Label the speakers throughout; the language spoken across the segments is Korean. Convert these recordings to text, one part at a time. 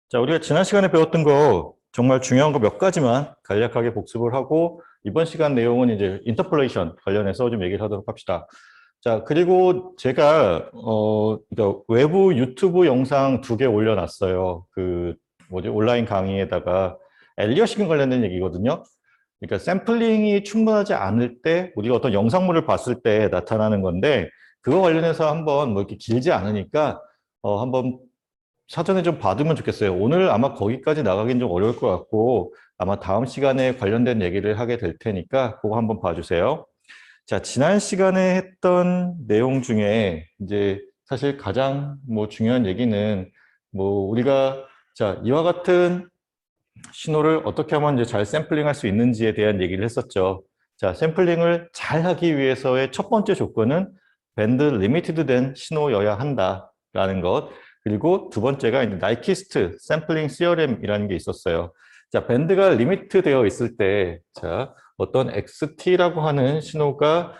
Speaker 1: 자, 우리가 지난 시간에 배웠던 거 정말 중요한 거 몇 가지만 간략하게 복습을 하고 이번 시간 내용은 이제 인터폴레이션 관련해서 좀 얘기를 하도록 합시다. 자, 그리고 제가 그러니까 외부 유튜브 영상 2개 올려놨어요. 그 뭐지 온라인 강의에다가 엘리어시킨 관련된 얘기거든요. 그러니까 샘플링이 충분하지 않을 때 우리가 어떤 영상물을 봤을 때 나타나는 건데 그거 관련해서 한번 뭐 이렇게 길지 않으니까 한번 사전에 좀 받으면 좋겠어요. 오늘 아마 거기까지 나가긴 좀 어려울 것 같고 아마 다음 시간에 관련된 얘기를 하게 될 테니까 그거 한번 봐주세요. 자, 지난 시간에 했던 내용 중에 이제 사실 가장 뭐 중요한 얘기는 뭐 우리가 자, 이와 같은 신호를 어떻게 하면 이제 잘 샘플링할 수 있는지에 대한 얘기를 했었죠. 자, 샘플링을 잘 하기 위해서의 첫 번째 조건은 밴드 리미티드 된 신호여야 한다라는 것. 그리고 두 번째가 이제 나이키스트 샘플링 시어렘이라는 게 있었어요. 자, 밴드가 리미트 되어 있을 때, 자, 어떤 XT라고 하는 신호가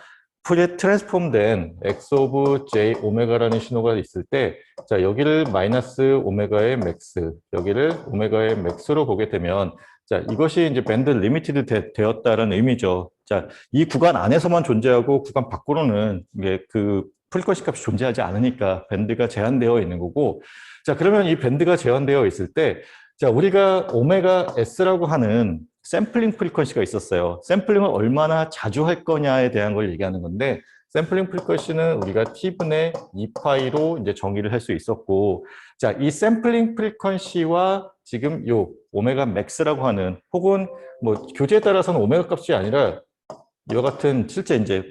Speaker 1: 프리 트랜스폼된 X 오브 J 오메가라는 신호가 있을 때, 자, 여기를 마이너스 오메가의 맥스, 여기를 오메가의 맥스로 보게 되면, 자, 이것이 이제 밴드 리미티드 되었다는 의미죠. 자, 이 구간 안에서만 존재하고 구간 밖으로는 이게 그 프리퀀시 값이 존재하지 않으니까 밴드가 제한되어 있는 거고, 자, 그러면 이 밴드가 제한되어 있을 때, 자, 우리가 오메가 S라고 하는 샘플링 프리퀀시가 있었어요. 샘플링을 얼마나 자주 할 거냐에 대한 걸 얘기하는 건데, 샘플링 프리퀀시는 우리가 T분의 2파이로 이제 정의를 할 수 있었고, 자, 이 샘플링 프리퀀시와 지금 요 오메가 맥스라고 하는 혹은 뭐 교재에 따라서는 오메가 값이 아니라 이와 같은 실제 이제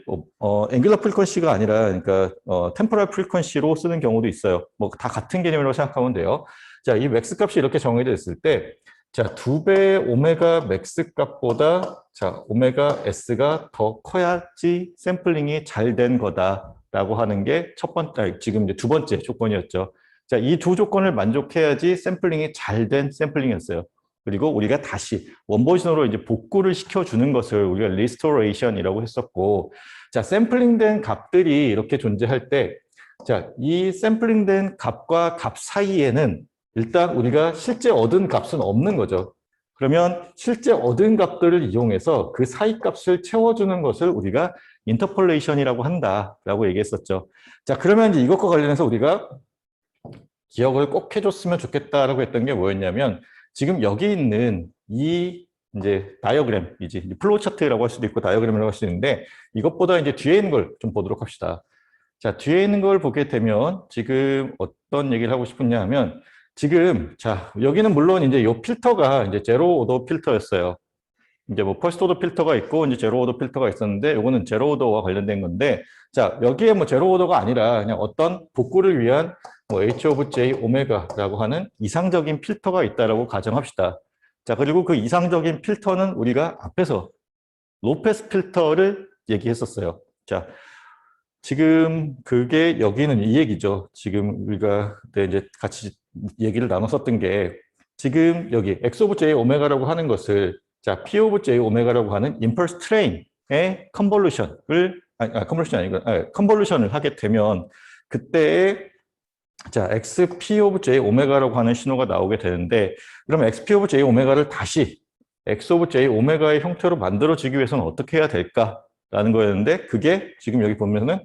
Speaker 1: 앵귤러 프리퀀시가 아니라 그러니까 템포럴 프리퀀시로 쓰는 경우도 있어요. 뭐 다 같은 개념이라고 생각하면 돼요. 자, 이 맥스 값이 이렇게 정의됐을 때 자, 2배의 오메가 맥스 값보다 자, 오메가 S가 더 커야지 샘플링이 잘 된 거다라고 하는 게 첫 번째, 지금 이제 두 번째 조건이었죠. 자, 이 두 조건을 만족해야지 샘플링이 잘 된 샘플링이었어요. 그리고 우리가 다시 원버전으로 이제 복구를 시켜주는 것을 우리가 리스토레이션이라고 했었고, 자, 샘플링된 값들이 이렇게 존재할 때, 자, 이 샘플링된 값과 값 사이에는 일단 우리가 실제 얻은 값은 없는 거죠. 그러면 실제 얻은 값들을 이용해서 그 사이 값을 채워주는 것을 우리가 인터폴레이션이라고 한다라고 얘기했었죠. 자, 그러면 이제 이것과 관련해서 우리가 기억을 꼭 해줬으면 좋겠다라고 했던 게 뭐였냐면 지금 여기 있는 이 이제 다이어그램이지 플로우 차트라고 할 수도 있고 다이어그램이라고 할 수 있는데 이것보다 이제 뒤에 있는 걸 좀 보도록 합시다. 자, 뒤에 있는 걸 보게 되면 지금 어떤 얘기를 하고 싶었냐 하면 지금 자, 여기는 물론 이제 요 필터가 이제 제로 오더 필터였어요. 이제 뭐 퍼스트 오더 필터가 있고 이제 제로 오더 필터가 있었는데 요거는 제로 오더와 관련된 건데 자, 여기에 뭐 제로 오더가 아니라 그냥 어떤 복구를 위한 뭐 H 오브 J 오메가라고 하는 이상적인 필터가 있다라고 가정합시다. 자, 그리고 그 이상적인 필터는 우리가 앞에서 로페스 필터를 얘기했었어요. 자, 지금 그게 여기는 이 얘기죠. 지금 우리가 그때 이제 같이 얘기를 나눴었던 게 지금 여기 X 오브 J 오메가라고 하는 것을 자, P 오브 J 오메가라고 하는 임펄스 트레인의 컨볼루션을 컨볼루션 아니고 컨볼루션을 하게 되면 그때의 자, XP 오브 J 오메가라고 하는 신호가 나오게 되는데 그러면 XP 오브 J 오메가를 다시 X 오브 J 오메가의 형태로 만들어지기 위해서는 어떻게 해야 될까라는 거였는데 그게 지금 여기 보면은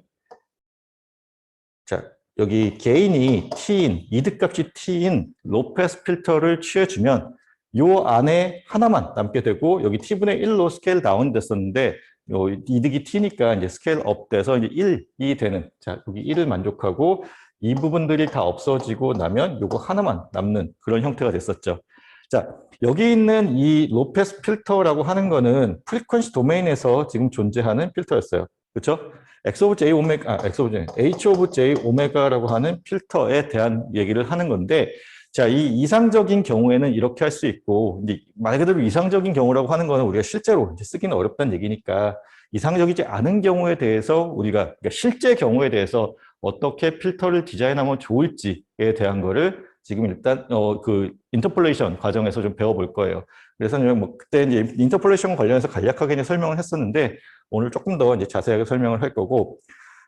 Speaker 1: 자, 여기 게인이 T인, 이득값이 T인 로페스 필터를 취해주면 요 안에 하나만 남게 되고 여기 T분의 1로 스케일 다운 됐었는데 요 이득이 T니까 이제 스케일 업 돼서 이제 1이 되는 자, 여기 1을 만족하고 이 부분들이 다 없어지고 나면 요거 하나만 남는 그런 형태가 됐었죠. 자, 여기 있는 이 로페스 필터라고 하는 거는 프리퀀시 도메인에서 지금 존재하는 필터였어요. 그렇죠? X 오브 J 오메가, X 오브 J, H 오브 J 오메가라고 하는 필터에 대한 얘기를 하는 건데, 자, 이 이상적인 경우에는 이렇게 할 수 있고, 이제 말 그대로 이상적인 경우라고 하는 거는 우리가 실제로 이제 쓰기는 어렵다는 얘기니까, 이상적이지 않은 경우에 대해서 우리가, 그러니까 실제 경우에 대해서 어떻게 필터를 디자인하면 좋을지에 대한 거를 지금 일단, 그, 인터폴레이션 과정에서 좀 배워볼 거예요. 그래서 뭐, 그때 이제 인터폴레이션 관련해서 간략하게 설명을 했었는데, 오늘 조금 더 이제 자세하게 설명을 할 거고,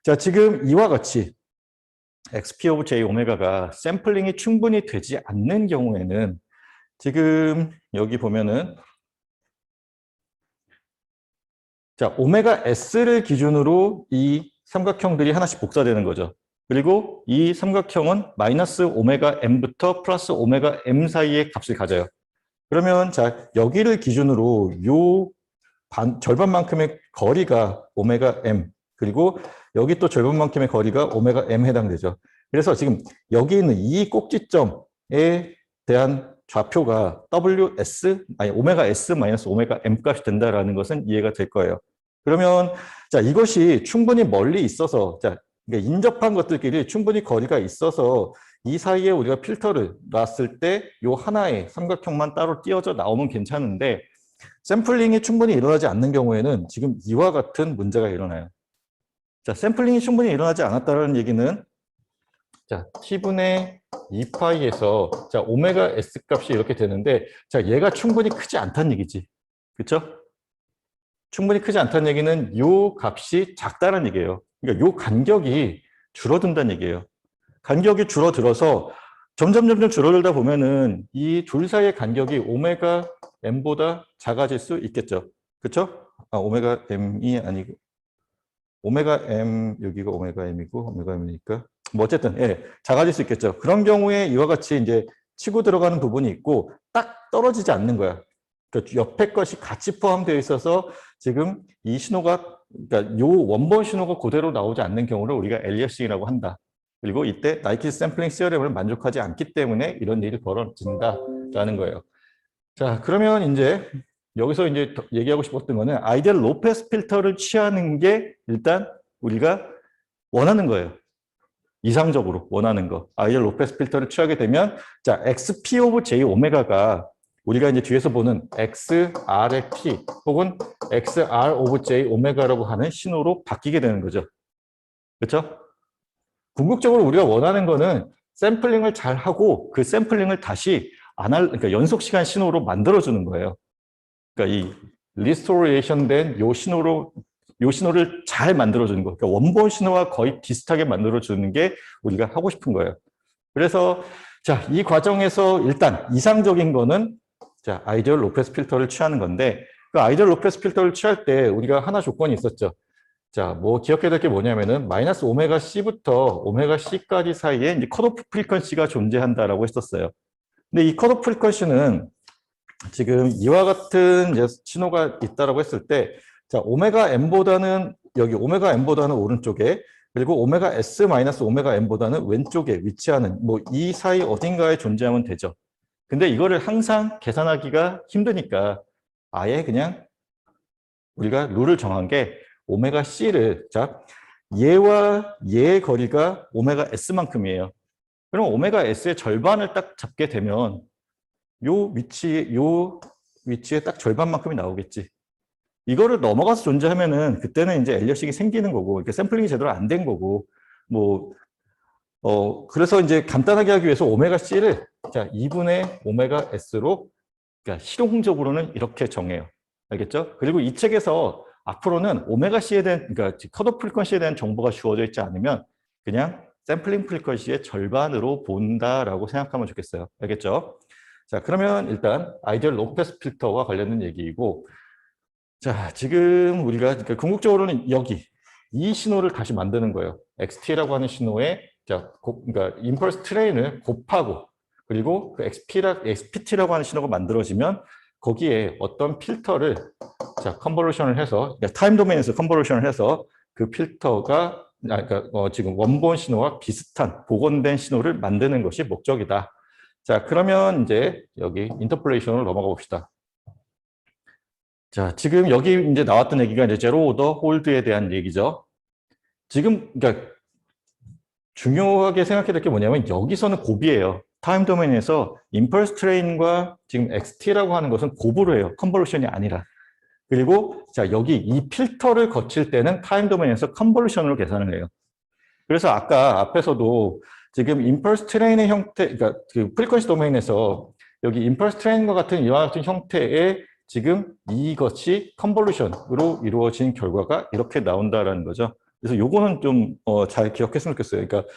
Speaker 1: 자, 지금 이와 같이 XP 오브 J 오메가가 샘플링이 충분히 되지 않는 경우에는 지금 여기 보면은 자, 오메가 S를 기준으로 이 삼각형들이 하나씩 복사되는 거죠. 그리고 이 삼각형은 마이너스 오메가 M부터 플러스 오메가 M 사이의 값을 가져요. 그러면 자, 여기를 기준으로 요 절반만큼의 거리가 오메가 M, 그리고 여기 또 절반만큼의 거리가 오메가 M 해당되죠. 그래서 지금 여기 있는 이 꼭지점에 대한 좌표가 WS, 아니 오메가 S 마이너스 오메가 M 값이 된다라는 것은 이해가 될 거예요. 그러면 자, 이것이 충분히 멀리 있어서 자, 그러니까 인접한 것들끼리 충분히 거리가 있어서 이 사이에 우리가 필터를 놨을 때 이 하나의 삼각형만 따로 띄어져 나오면 괜찮은데 샘플링이 충분히 일어나지 않는 경우에는 지금 이와 같은 문제가 일어나요. 자, 샘플링이 충분히 일어나지 않았다는 얘기는 자, t분의 2파이에서 자, 오메가 s 값이 이렇게 되는데 자, 얘가 충분히 크지 않다는 얘기지. 그렇죠? 충분히 크지 않다는 얘기는 요 값이 작다는 얘기예요. 그러니까 요 간격이 줄어든다는 얘기예요. 간격이 줄어들어서 점점 줄어들다 보면은 이 둘 사이의 간격이 오메가 m보다 작아질 수 있겠죠. 그렇죠? 아, 오메가 m이 아니고 오메가 m 여기가 오메가 m이고 오메가 m이니까 뭐 어쨌든 예, 작아질 수 있겠죠. 그런 경우에 이와 같이 이제 치고 들어가는 부분이 있고 딱 떨어지지 않는 거야. 그러니까 옆에 것이 같이 포함되어 있어서 지금 이 신호가 그러니까 요 원본 신호가 그대로 나오지 않는 경우를 우리가 엘리어싱이라고 한다. 그리고 이때 나이키스 샘플링 시어렘을 만족하지 않기 때문에 이런 일이 벌어진다라는 거예요. 자, 그러면 이제 여기서 이제 얘기하고 싶었던 거는 아이디얼 로페스 필터를 취하는 게 일단 우리가 원하는 거예요. 이상적으로 원하는 거. 아이디얼 로페스 필터를 취하게 되면 자, XP 오브 J 오메가가 우리가 이제 뒤에서 보는 XR의 P 혹은 XR 오브 J 오메가라고 하는 신호로 바뀌게 되는 거죠. 그렇죠? 궁극적으로 우리가 원하는 거는 샘플링을 잘 하고 그 샘플링을 다시 그러니까 연속 시간 신호로 만들어주는 거예요. 그러니까 이 리스토레이션 된 요 신호를 잘 만들어주는 거. 그러니까 원본 신호와 거의 비슷하게 만들어주는 게 우리가 하고 싶은 거예요. 그래서 자, 이 과정에서 일단 이상적인 거는 자, 아이디얼 로페스 필터를 취하는 건데 그 아이디얼 로페스 필터를 취할 때 우리가 하나 조건이 있었죠. 자, 뭐 기억해야 될 게 뭐냐면은 마이너스 오메가 C부터 오메가 C까지 사이에 이제 컷오프 프리퀀시가 존재한다라고 했었어요. 근데 이 컷오프 프리퀀시는 지금 이와 같은 이제 신호가 있다라고 했을 때 자, 오메가 M보다는 여기 오메가 M보다는 오른쪽에 그리고 오메가 S 마이너스 오메가 M보다는 왼쪽에 위치하는 뭐 이 사이 어딘가에 존재하면 되죠. 근데 이거를 항상 계산하기가 힘드니까 아예 그냥 우리가 룰을 정한 게 오메가 C를 자 얘와 얘의 거리가 오메가 S만큼이에요. 그럼 오메가 S의 절반을 딱 잡게 되면 요 위치에 딱 절반만큼이 나오겠지. 이거를 넘어가서 존재하면은 그때는 이제 엘리어싱이 생기는 거고 이렇게 샘플링이 제대로 안 된 거고 뭐 그래서 이제 간단하게 하기 위해서 오메가 C를 자 2분의 오메가 S로 그러니까 실용적으로는 이렇게 정해요. 알겠죠? 그리고 이 책에서 앞으로는 오메가 C에 대한 그러니까 컷오프 프리퀀시에 대한 정보가 주어져 있지 않으면 그냥 샘플링 프리퀀시의 절반으로 본다라고 생각하면 좋겠어요. 알겠죠? 자, 그러면 일단 아이디얼 로페스 필터와 관련된 얘기이고 자, 지금 우리가 그러니까 궁극적으로는 여기 이 신호를 다시 만드는 거예요. XT라고 하는 신호에 자, 그러니까 임펄스 트레인을 곱하고 그리고 그 XPT라고 하는 신호가 만들어지면 거기에 어떤 필터를 자, 컨버루션을 해서 그러니까 타임 도메인에서 컨버루션을 해서 그 필터가 그러니까 지금 원본 신호와 비슷한 복원된 신호를 만드는 것이 목적이다. 자, 그러면 이제 여기 인터폴레이션으로 넘어가 봅시다. 자, 지금 여기 이제 나왔던 얘기가 이제 제로 오더 홀드에 대한 얘기죠. 지금 그러니까 중요하게 생각해야 될 게 뭐냐면 여기서는 곱이에요. 타임 도메인에서 임펄스 트레인과 지금 XT라고 하는 것은 곱으로 해요. 컨버루션이 아니라. 그리고 자, 여기 이 필터를 거칠 때는 타임 도메인에서 컨버루션으로 계산을 해요. 그래서 아까 앞에서도 지금 임펄스 트레인의 형태, 그러니까 그 프리퀀시 도메인에서 여기 임펄스 트레인과 같은 이와 같은 형태의 지금 이것이 컨볼루션으로 이루어진 결과가 이렇게 나온다라는 거죠. 그래서 요거는 좀 잘 기억했으면 좋겠어요. 그러니까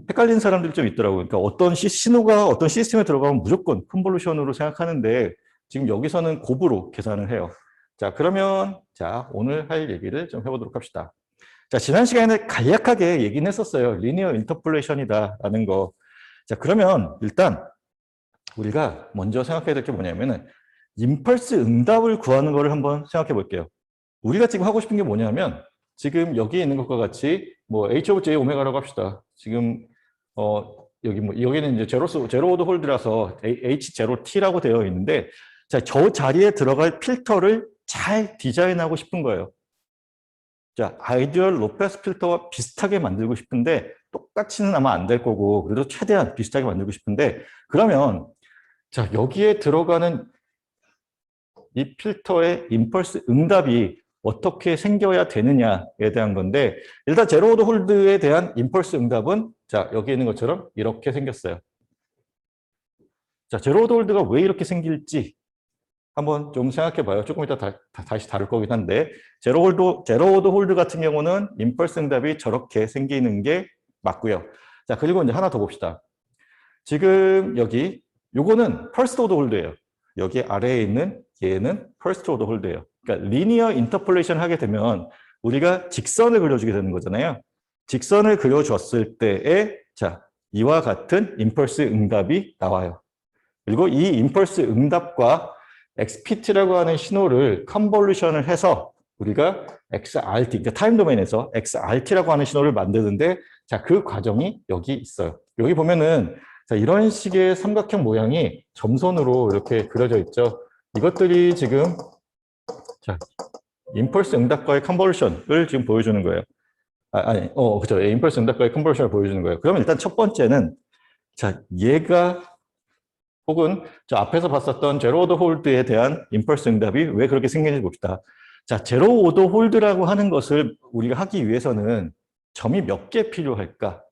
Speaker 1: 헷갈리는 사람들이 좀 있더라고요. 그러니까 어떤 신호가 어떤 시스템에 들어가면 무조건 컨볼루션으로 생각하는데 지금 여기서는 곱으로 계산을 해요. 자, 그러면 자, 오늘 할 얘기를 좀 해보도록 합시다. 자, 지난 시간에 간략하게 얘기는 했었어요. 리니어 인터폴레이션이다라는 거. 자, 그러면 일단 우리가 먼저 생각해야 될 게 뭐냐면은 임펄스 응답을 구하는 거를 한번 생각해 볼게요. 우리가 지금 하고 싶은 게 뭐냐면 지금 여기 있는 것과 같이 뭐 H 오브 J 오메가라고 합시다. 지금 여기 뭐 여기는 이제 제로 오더 홀드라서 H 제로 T라고 되어 있는데 자, 저 자리에 들어갈 필터를 잘 디자인하고 싶은 거예요. 자, 아이디얼 로페스 필터와 비슷하게 만들고 싶은데 똑같이는 아마 안 될 거고 그래도 최대한 비슷하게 만들고 싶은데 그러면 자, 여기에 들어가는 이 필터의 임펄스 응답이 어떻게 생겨야 되느냐에 대한 건데 일단 제로 오더 홀드에 대한 임펄스 응답은 자, 여기 있는 것처럼 이렇게 생겼어요. 자, 제로 오더 홀드가 왜 이렇게 생길지 한번 좀 생각해 봐요. 조금 이따 다시 다룰 거긴 한데 제로 오더 홀드 같은 경우는 임펄스 응답이 저렇게 생기는 게 맞고요. 자, 그리고 이제 하나 더 봅시다. 지금 여기 요거는 퍼스트 오더 홀드예요. 여기 아래에 있는 얘는 퍼스트 오더 홀드예요. 그러니까 리니어 인터폴레이션 하게 되면 우리가 직선을 그려주게 되는 거잖아요. 직선을 그려줬을 때에 자, 이와 같은 임펄스 응답이 나와요. 그리고 이 임펄스 응답과 XPT라고 하는 신호를 컨볼루션을 해서 우리가 XRT, 그러니까 타임 도메인에서 XRT라고 하는 신호를 만드는데 자, 그 과정이 여기 있어요. 여기 보면은 자, 이런 식의 삼각형 모양이 점선으로 이렇게 그려져 있죠. 이것들이 지금 자, 임펄스 응답과의 컨볼루션을 지금 보여주는 거예요. 그죠. 임펄스 응답과의 컨볼루션을 보여주는 거예요. 그러면 일단 첫 번째는 자, 얘가 혹은 저 앞에서 봤었던 제로 오더 홀드에 대한 임펄스 응답이 왜 그렇게 생기는지 봅시다. 자, 제로 오더 홀드라고 하는 것을 우리가 하기 위해서는 점이 몇 개 필요할까?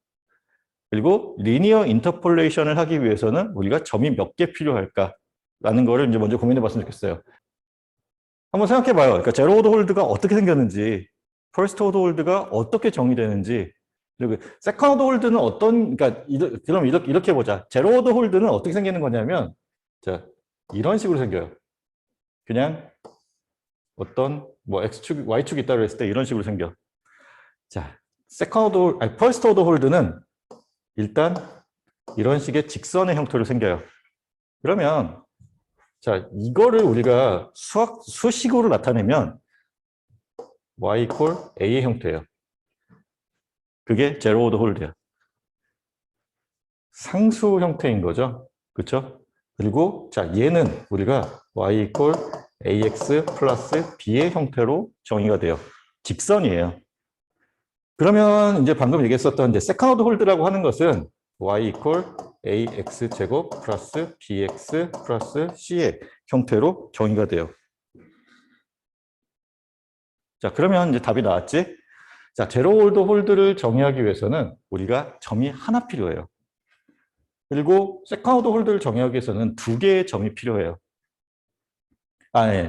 Speaker 1: 그리고 리니어 인터폴레이션을 하기 위해서는 우리가 점이 몇 개 필요할까라는 거를 이제 먼저 고민해 봤으면 좋겠어요. 한번 생각해 봐요. 그러니까 제로 오더 홀드가 어떻게 생겼는지, 퍼스트 오더 홀드가 어떻게 정의되는지, 그리고 세컨 오더 홀드는 그러니까 그럼 이렇게 보자. 제로 오더 홀드는 어떻게 생기는 거냐면 자, 이런 식으로 생겨요. 그냥 어떤 뭐 X축, Y축이 있다고 했을 때 이런 식으로 생겨. 자, 퍼스트 오더 홀드는 일단 이런 식의 직선의 형태로 생겨요. 그러면 자, 이거를 우리가 수식으로 나타내면 y equal a의 형태예요. 그게 제로 오더 홀드야. 상수 형태인 거죠. 그렇죠? 그리고 자, 얘는 우리가 y equal ax 플러스 b의 형태로 정의가 돼요. 직선이에요. 그러면 이제 방금 얘기했었던 이제 세컨 오더 홀드라고 하는 것은 y equal ax 제곱 플러스 bx 플러스 c의 형태로 정의가 돼요. 자, 그러면 이제 답이 나왔지? 자, 제로 오더 홀드를 정의하기 위해서는 우리가 점이 하나 필요해요. 그리고 세컨 오더 홀드를 정의하기 위해서는 두 개의 점이 필요해요.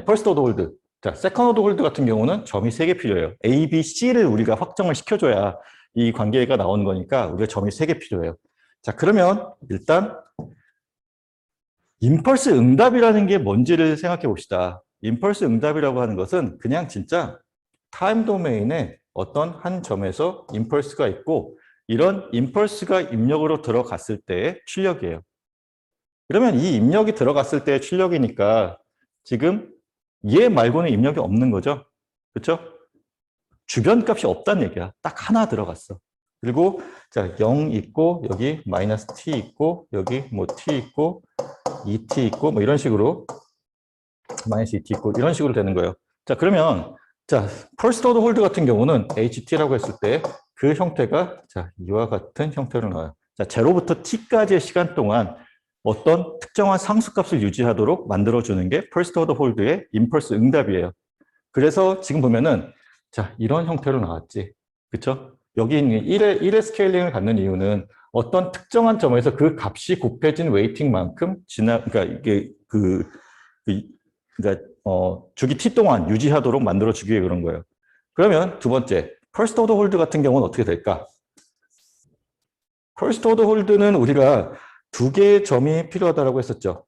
Speaker 1: 퍼스트 오더 홀드. 자, 세컨 오더 홀드 같은 경우는 점이 세 개 필요해요. A, B, C를 우리가 확정을 시켜줘야 이 관계가 나오는 거니까 우리가 점이 세 개 필요해요. 자, 그러면 일단 임펄스 응답이라는 게 뭔지를 생각해 봅시다. 임펄스 응답이라고 하는 것은 그냥 진짜 타임 도메인에 어떤 한 점에서 임펄스가 있고 이런 임펄스가 입력으로 들어갔을 때의 출력이에요. 그러면 이 입력이 들어갔을 때의 출력이니까 지금 얘 말고는 입력이 없는 거죠. 그렇죠? 주변 값이 없다는 얘기야. 딱 하나 들어갔어. 그리고 자, 0 있고 여기 마이너스 t 있고 여기 뭐 t 있고 2t 있고 뭐 이런 식으로 마이너스 2t 있고 이런 식으로 되는 거예요. 자, 그러면 자, 퍼스트 오더 홀드 같은 경우는 ht라고 했을 때 그 형태가 자, 이와 같은 형태로 나와요. 자, 0부터 t까지의 시간 동안 어떤 특정한 상수값을 유지하도록 만들어주는 게 퍼스트 오더 홀드의 임펄스 응답이에요. 그래서 지금 보면은 자, 이런 형태로 나왔지. 그쵸? 여기 있는 1의 스케일링을 갖는 이유는 어떤 특정한 점에서 그 값이 곱해진 웨이팅만큼 그러니까 이게 그러니까 주기 t 동안 유지하도록 만들어주기 위해 그런 거예요. 그러면 두 번째, 퍼스트 오더 홀드 같은 경우는 어떻게 될까? 퍼스트 오더 홀드는 우리가 두 개의 점이 필요하다고 했었죠.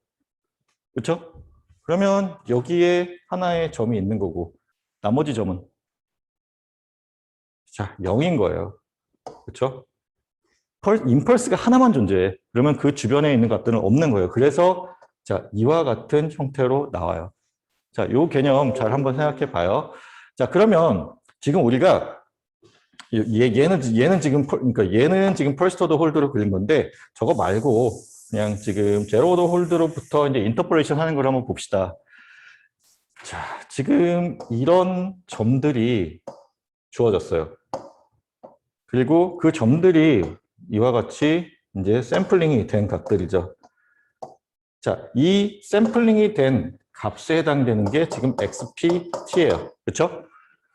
Speaker 1: 그렇죠? 그러면 여기에 하나의 점이 있는 거고 나머지 점은 자 0인 거예요. 그렇죠? 임펄스가 하나만 존재해. 그러면 그 주변에 있는 값들은 없는 거예요. 그래서 자 이와 같은 형태로 나와요. 자, 요 개념 잘 한번 생각해 봐요. 자, 그러면 지금 우리가 얘는 지금 그러니까 얘는 지금 퍼스트 오더 홀드로 그린 건데 저거 말고 그냥 지금 제로 오더 홀드로부터 이제 인터폴레이션 하는 걸 한번 봅시다. 자, 지금 이런 점들이 주어졌어요. 그리고 그 점들이 이와 같이 이제 샘플링이 된 값들이죠. 자, 이 샘플링이 된 값에 해당되는 게 지금 XPT예요. 그렇죠?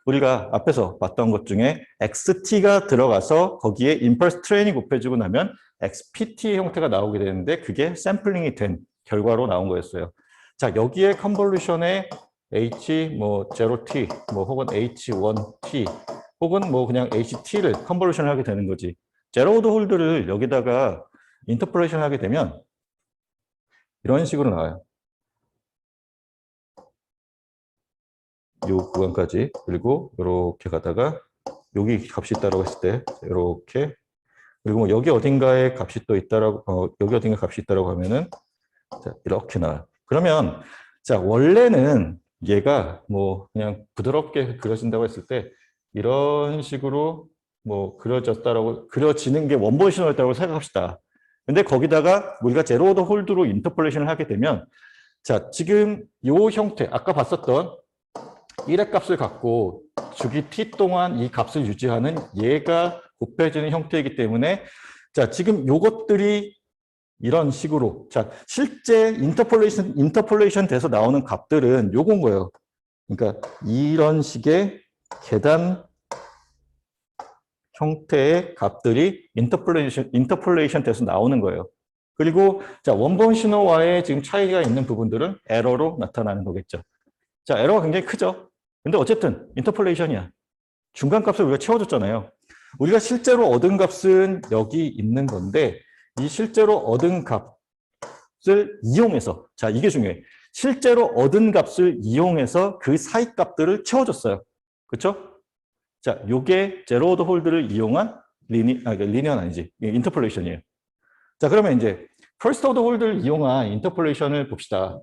Speaker 1: 우리가 앞에서 봤던 것 중에 XT가 들어가서 거기에 임펄스 트레이닝 곱해주고 나면 XPT의 형태가 나오게 되는데 그게 샘플링이 된 결과로 나온 거였어요. 자, 여기에 컨볼루션에 H, 뭐, 0T, 뭐, 혹은 H1T, 혹은 뭐, 그냥 HT를 컨볼루션을 하게 되는 거지. 제로 오더 홀드를 여기다가 인터폴레이션 하게 되면 이런 식으로 나와요. 요 구간까지. 그리고 이렇게 가다가 여기 값이 있다라고 했을 때 이렇게 그리고 뭐 여기 어딘가에 값이 또 있다라고 여기 어딘가 값이 있다라고 하면은 자, 이렇게 나와요. 그러면 자 원래는 얘가 뭐 그냥 부드럽게 그려진다고 했을 때 이런 식으로 뭐 그려지는 게 원본 신호였다고 생각합시다. 근데 거기다가 우리가 제로 오더 홀드로 인터폴레이션을 하게 되면 자 지금 요 형태 아까 봤었던 1의 값을 갖고 주기 t 동안 이 값을 유지하는 얘가 곱해지는 형태이기 때문에 자 지금 요것들이 이런 식으로 자 실제 인터폴레이션 돼서 나오는 값들은 요건 거예요. 그러니까 이런 식의 계단 형태의 값들이 인터폴레이션 돼서 나오는 거예요. 그리고 자 원본 신호와의 지금 차이가 있는 부분들은 에러로 나타나는 거겠죠. 자 에러가 굉장히 크죠. 근데 어쨌든 인터폴레이션이야. 중간값을 우리가 채워줬잖아요. 우리가 실제로 얻은 값은 여기 있는 건데 이 실제로 얻은 값을 이용해서 자 이게 중요해. 실제로 얻은 값을 이용해서 그 사이 값들을 채워줬어요. 그렇죠? 자, 요게 제로 오더 홀드를 이용한 리니어는 아니지. 인터폴레이션이에요. 자, 그러면 이제 퍼스트 오더 홀드를 이용한 인터폴레이션을 봅시다.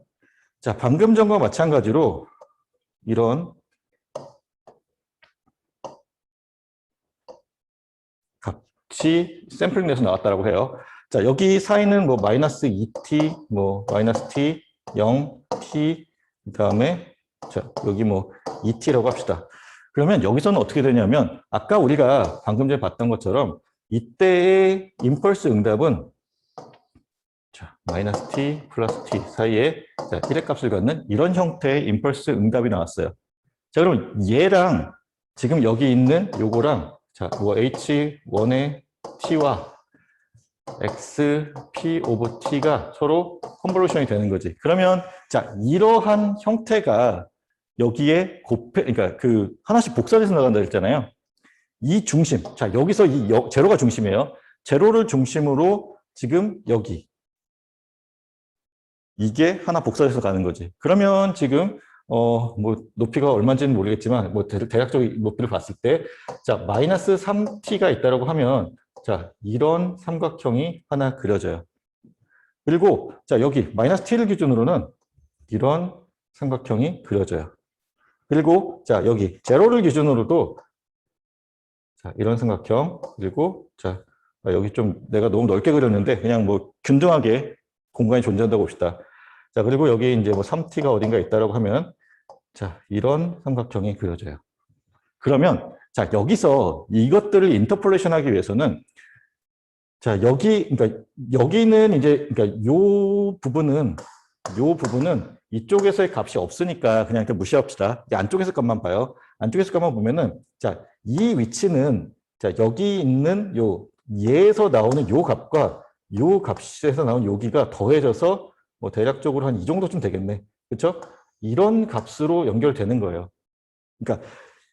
Speaker 1: 자, 방금 전과 마찬가지로 이런 값이 샘플링돼서 나왔다라고 해요. 자, 여기 사이는 뭐 마이너스 2t, 뭐 마이너스 t, 0, t, 그다음에 자, 여기 뭐 2t라고 합시다. 그러면 여기서는 어떻게 되냐면 아까 우리가 방금 전에 봤던 것처럼 이때의 임펄스 응답은 자, 마이너스 t 플러스 t 사이에 자, 1의 값을 갖는 이런 형태의 임펄스 응답이 나왔어요. 자, 그럼 얘랑 지금 여기 있는 요거랑 자, 뭐 h1의 t와 x p 오브 t가 서로 컨볼루션이 되는 거지. 그러면 자, 이러한 형태가 여기에 그러니까 그 하나씩 복사돼서 나간다 했잖아요. 이 중심. 자, 여기서 이 제로가 중심이에요. 제로를 중심으로 지금 여기 이게 하나 복사돼서 가는 거지. 그러면 지금 뭐 높이가 얼마인지는 모르겠지만 뭐 대략적인 높이를 봤을 때 자, 마이너스 3t가 있다라고 하면 자, 이런 삼각형이 하나 그려져요. 그리고 자, 여기 마이너스 t를 기준으로는 이런 삼각형이 그려져요. 그리고 자, 여기 제로를 기준으로도 자, 이런 삼각형 그리고 자, 여기 좀 내가 너무 넓게 그렸는데 그냥 뭐 균등하게 공간이 존재한다고 봅시다. 자, 그리고 여기 이제 뭐 3t가 어딘가 있다라고 하면 자, 이런 삼각형이 그려져요. 그러면 자, 여기서 이것들을 인터폴레이션 하기 위해서는 자, 그러니까 여기는 이제 그러니까 요 부분은 이쪽에서의 값이 없으니까 그냥 일단 무시합시다. 안쪽에서 값만 봐요. 안쪽에서 값만 보면은 자, 이 위치는 자, 여기 있는 얘에서 나오는 요 값과 요 값에서 나온 여기가 더해져서 뭐 대략적으로 한 이 정도쯤 되겠네. 그렇죠? 이런 값으로 연결되는 거예요. 그러니까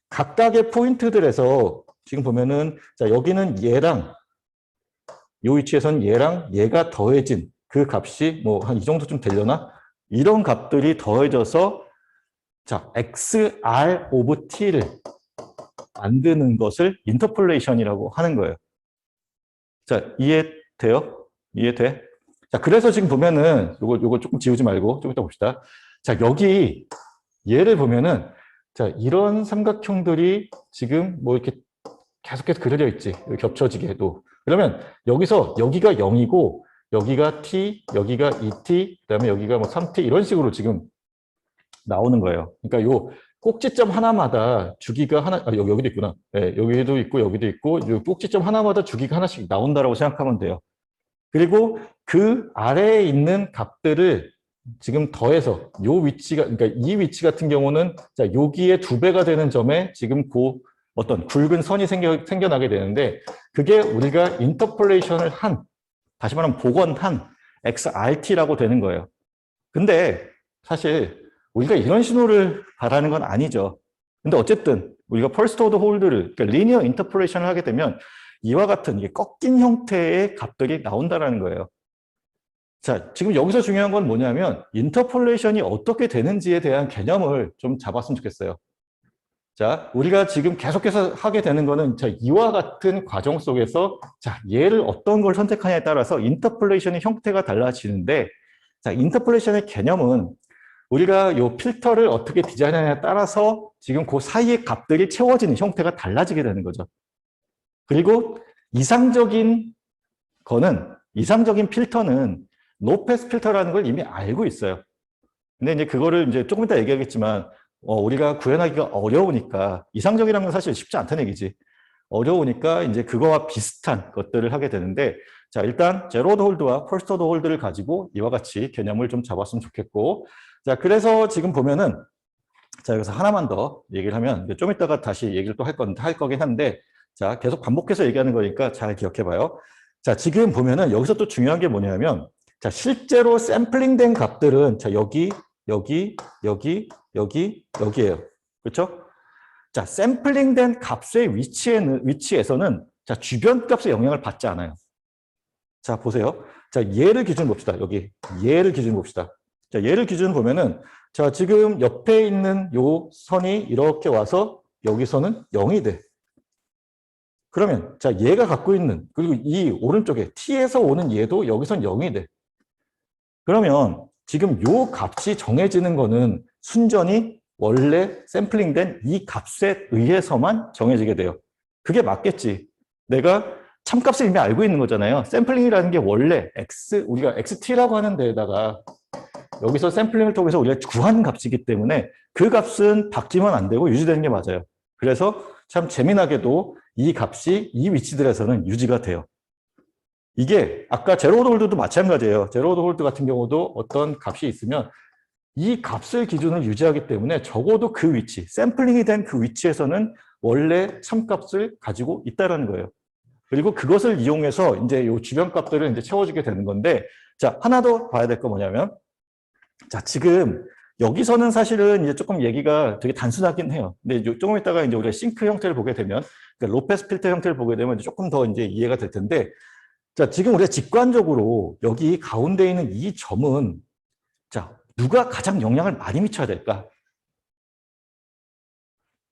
Speaker 1: 각각의 포인트들에서 지금 보면은 자, 여기는 얘랑 이 위치에선 얘랑 얘가 더해진 그 값이 뭐 한 이 정도쯤 되려나? 이런 값들이 더해져서 자, XR 오브 T를 만드는 것을 인터폴레이션이라고 하는 거예요. 자, 이해돼요? 이해돼? 자, 그래서 지금 보면은 요거 조금 지우지 말고 좀 이따 봅시다. 자, 여기 얘를 보면은 자, 이런 삼각형들이 지금 뭐 이렇게 계속해서 그려져 있지. 겹쳐지게 해도. 그러면 여기서 여기가 0이고 여기가 t, 여기가 2t, 그다음에 여기가 뭐 3t 이런 식으로 지금 나오는 거예요. 그러니까 요 꼭지점 하나마다 주기가 하나, 여기도 있구나. 네, 여기도 있고 여기도 있고 요 꼭지점 하나마다 주기가 하나씩 나온다라고 생각하면 돼요. 그리고 그 아래에 있는 값들을 지금 더해서 요 위치가, 그러니까 이 위치 같은 경우는 자, 여기에 2배가 되는 점에 지금 어떤 굵은 선이 생겨나게 되는데 그게 우리가 인터폴레이션을 한, 다시 말하면 복원한 XRT라고 되는 거예요. 근데 사실 우리가 이런 신호를 바라는 건 아니죠. 근데 어쨌든 우리가 퍼스트 오더 홀드를, 그러니까 리니어 인터폴레이션을 하게 되면 이와 같은 이게 꺾인 형태의 값들이 나온다는 거예요. 자, 지금 여기서 중요한 건 뭐냐면 인터폴레이션이 어떻게 되는지에 대한 개념을 좀 잡았으면 좋겠어요. 자, 우리가 지금 계속해서 하게 되는 거는 자, 이와 같은 과정 속에서 자, 얘를 어떤 걸 선택하냐에 따라서 인터폴레이션의 형태가 달라지는데 자, 인터폴레이션의 개념은 우리가 이 필터를 어떻게 디자인하냐에 따라서 지금 그 사이의 값들이 채워지는 형태가 달라지게 되는 거죠. 그리고 이상적인 필터는 로페스 필터라는 걸 이미 알고 있어요. 근데 이제 그거를 이제 조금 이따 얘기하겠지만 우리가 구현하기가 어려우니까 이상적이라는 건 사실 쉽지 않다는 얘기지. 어려우니까 이제 그거와 비슷한 것들을 하게 되는데 자, 일단 제로 오더 홀드와 퍼스트 오더 홀드를 가지고 이와 같이 개념을 좀 잡았으면 좋겠고 자, 그래서 지금 보면은 자, 여기서 하나만 더 얘기를 하면 좀 이따가 다시 얘기를 또 할 거긴 한데 자, 계속 반복해서 얘기하는 거니까 잘 기억해 봐요. 자, 지금 보면은 여기서 또 중요한 게 뭐냐면 자, 실제로 샘플링된 값들은 자, 여기에요. 그렇죠? 자, 샘플링된 값의 위치에서는 자, 주변 값의 영향을 받지 않아요. 자, 보세요. 자, 얘를 기준 봅시다. 여기 얘를 기준 봅시다. 자, 얘를 기준 보면은 자, 지금 옆에 있는 요 선이 이렇게 와서 여기서는 0이 돼. 그러면 자, 얘가 갖고 있는 그리고 이 오른쪽에 t에서 오는 얘도 여기선 0이 돼. 그러면 지금 요 값이 정해지는 거는 순전히 원래 샘플링된 이 값에 의해서만 정해지게 돼요. 그게 맞겠지. 내가 참값을 이미 알고 있는 거잖아요. 샘플링이라는 게 원래 우리가 XT라고 하는 데에다가 여기서 샘플링을 통해서 우리가 구한 값이기 때문에 그 값은 바뀌면 안 되고 유지되는 게 맞아요. 그래서 참 재미나게도 이 값이 이 위치들에서는 유지가 돼요. 이게 아까 제로 오더 홀드도 마찬가지예요. 제로 오더 홀드 같은 경우도 어떤 값이 있으면 이 값을 기준으로 유지하기 때문에 적어도 그 위치, 샘플링이 된 그 위치에서는 원래 참값을 가지고 있다는 거예요. 그리고 그것을 이용해서 이제 요 주변 값들을 이제 채워주게 되는 건데, 자, 하나 더 봐야 될 거 뭐냐면, 자, 지금 여기서는 사실은 이제 조금 얘기가 되게 단순하긴 해요. 근데 조금 있다가 이제 우리가 싱크 형태를 보게 되면, 그러니까 로페스 필터 형태를 보게 되면 조금 더 이제 이해가 될 텐데, 자, 지금 우리가 직관적으로 여기 가운데 있는 이 점은, 자, 누가 가장 영향을 많이 미쳐야 될까?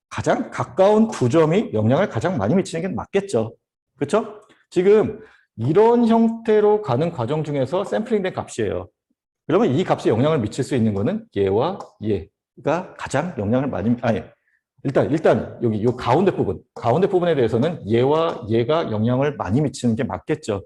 Speaker 1: 가장 가까운 두 점이 영향을 가장 많이 미치는 게 맞겠죠. 그렇죠? 지금 이런 형태로 가는 과정 중에서 샘플링된 값이에요. 그러면 이 값에 영향을 미칠 수 있는 거는 얘와 얘가 가장 영향을 많이, 아니, 일단 여기 이 가운데 부분에 대해서는 얘와 얘가 영향을 많이 미치는 게 맞겠죠.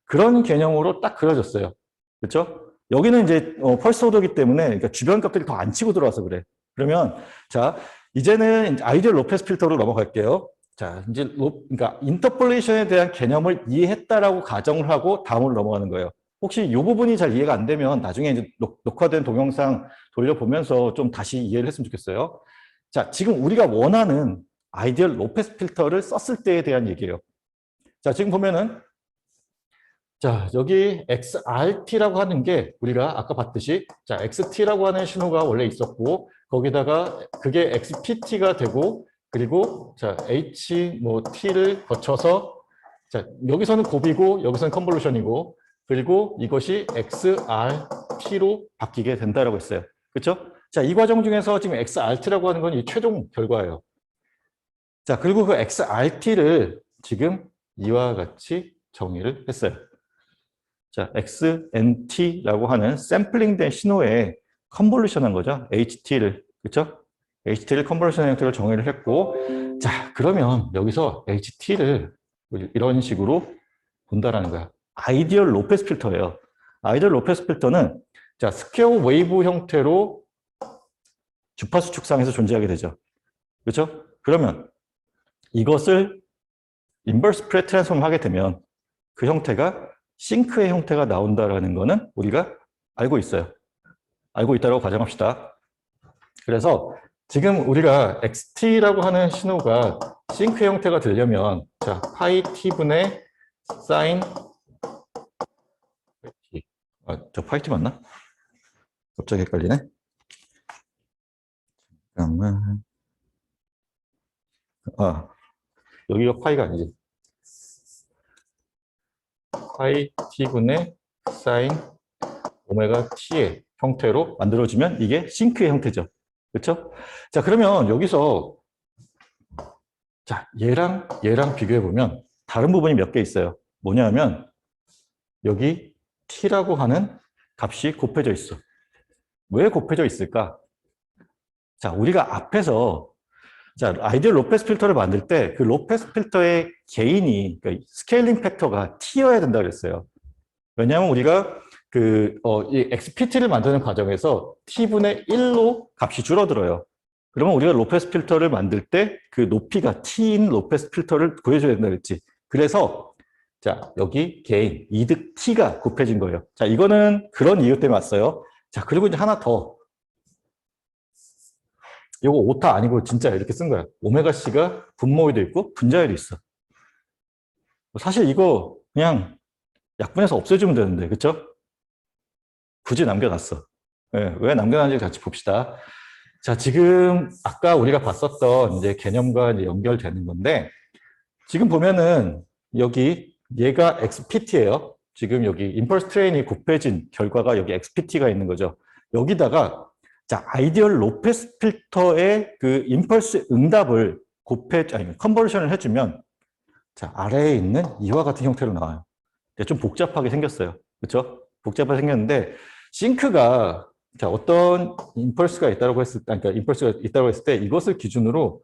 Speaker 1: 그런 개념으로 딱 그려졌어요. 그렇죠? 여기는 이제 펄스 오더기 때문에 그러니까 주변 값들이 더 안 치고 들어와서 그래. 그러면 자, 이제는 아이디얼 로페스 필터로 넘어갈게요. 자, 이제 그러니까 인터폴레이션에 대한 개념을 이해했다라고 가정을 하고 다음으로 넘어가는 거예요. 혹시 이 부분이 잘 이해가 안 되면 나중에 이제 녹화된 동영상 돌려보면서 좀 다시 이해를 했으면 좋겠어요. 자, 지금 우리가 원하는 아이디얼 로페스 필터를 썼을 때에 대한 얘기예요. 자, 지금 보면은 자, 여기 XRT라고 하는 게 우리가 아까 봤듯이 자, XT라고 하는 신호가 원래 있었고 거기다가 그게 XPT가 되고 그리고 자, H 뭐 T를 거쳐서 자, 여기서는 곱이고 여기서는 컨볼루션이고 그리고 이것이 XRT로 바뀌게 된다라고 했어요. 그렇죠? 자, 이 과정 중에서 지금 XRT라고 하는 건 이 최종 결과예요. 자, 그리고 그 XRT를 지금 이와 같이 정의를 했어요. 자, XNT라고 하는 샘플링된 신호에 컨볼루션한 거죠. HT를. 그렇죠? HT를 컨볼루션 형태로 정의를 했고, 자, 그러면 여기서 HT를 이런 식으로 본다라는 거야. 아이디얼 로페스 필터예요. 아이디얼 로페스 필터는 자, 스퀘어 웨이브 형태로 주파수 축상에서 존재하게 되죠. 그렇죠? 그러면 이것을 인버스 프레 트랜스폼 하게 되면 그 형태가 싱크의 형태가 나온다라는 거는 우리가 알고 있어요. 알고 있다고 가정합시다. 그래서 지금 우리가 XT라고 하는 신호가 싱크의 형태가 되려면 자, 파이 T분의 사인 저 파이 T 맞나? 갑자기 헷갈리네. 잠깐만. 여기가 파이가 아니지. 파이 T분의 사인 오메가 T의 형태로 만들어지면 이게 싱크의 형태죠. 그렇죠? 자, 그러면 여기서 자, 얘랑 비교해 보면 다른 부분이 몇 개 있어요. 뭐냐면 여기 T라고 하는 값이 곱해져 있어. 왜 곱해져 있을까? 자, 우리가 앞에서 자, 아이디얼 로페스 필터를 만들 때 그 로페스 필터의 개인이 그러니까 스케일링 팩터가 T여야 된다 그랬어요. 왜냐하면 우리가 이 XPT를 만드는 과정에서 T분의 1로 값이 줄어들어요. 그러면 우리가 로페스 필터를 만들 때 그 높이가 T인 로페스 필터를 구해줘야 된다 그랬지. 그래서 자, 여기 개인, 이득 T가 곱해진 거예요. 자, 이거는 그런 이유 때문에 왔어요. 자, 그리고 이제 하나 더. 이거 오타 아니고 진짜 이렇게 쓴 거야. 오메가 C가 분모에도 있고 분자에도 있어. 사실 이거 그냥 약분해서 없애주면 되는데, 그쵸? 굳이 남겨놨어. 네, 왜 남겨놨는지 같이 봅시다. 자, 지금 아까 우리가 봤었던 이제 개념과 이제 연결되는 건데, 지금 보면은 여기 얘가 XPT예요. 지금 여기 임펄스 트레인이 곱해진 결과가 여기 XPT가 있는 거죠. 여기다가 자, 아이디얼 로페스 필터의 그 임펄스 응답을 컨버전을 해주면 자, 아래에 있는 이와 같은 형태로 나와요. 좀 복잡하게 생겼어요. 그렇죠? 복잡하게 생겼는데 싱크가 자, 어떤 임펄스가 있다고 했을 때, 그러니까 임펄스가 있다고 했을 때 이것을 기준으로